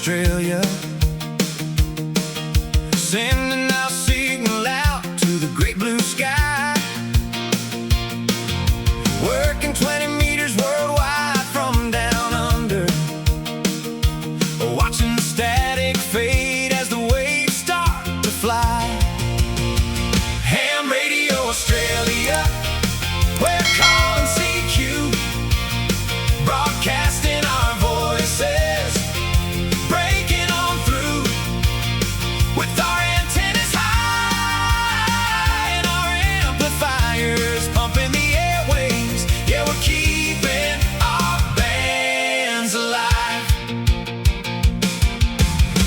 Australia, sending our signal out to the great blue sky, working 20 meters worldwide from down under, watching the static fade as the waves start to fly. Ham Radio Australia, we're calling CQ, broadcasting our voices, breaking on through with our antennas high and our amplifiers pumping the airwaves. Yeah, we're keeping our bands alive,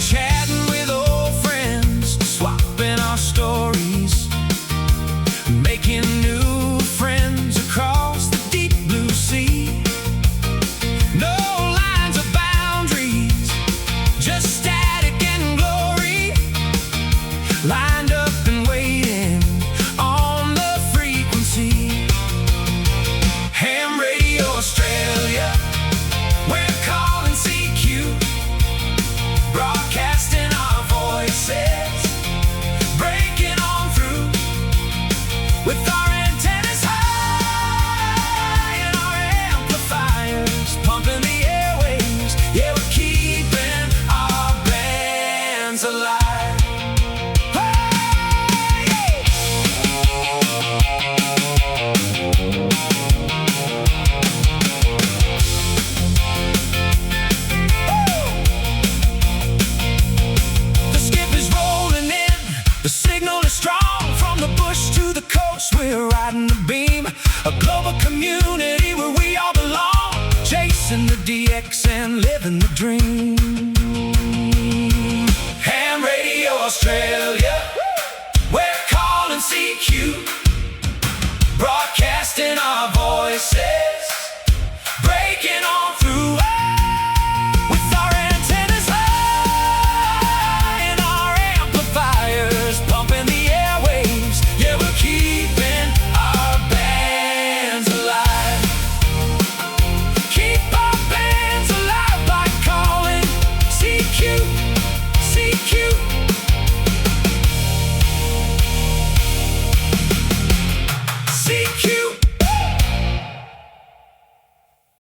chatting with old friends, swapping our stories, making new friends across the deep blue sea. No lines or boundaries, just static and glory, lined up and waiting on the frequency. Ham Radio Australia, we're calling CQ, broadcasting our voices, breaking on through with our antennas high and our amplifiers pumping the airwaves. Yeah, we're keeping our bands alive. Hey! Woo! The skip is rolling in, the signal is strong, from the bush to the coast, we're riding the beam, a global community where we all belong, chasing the DX and living the dream. Ham Radio Australia,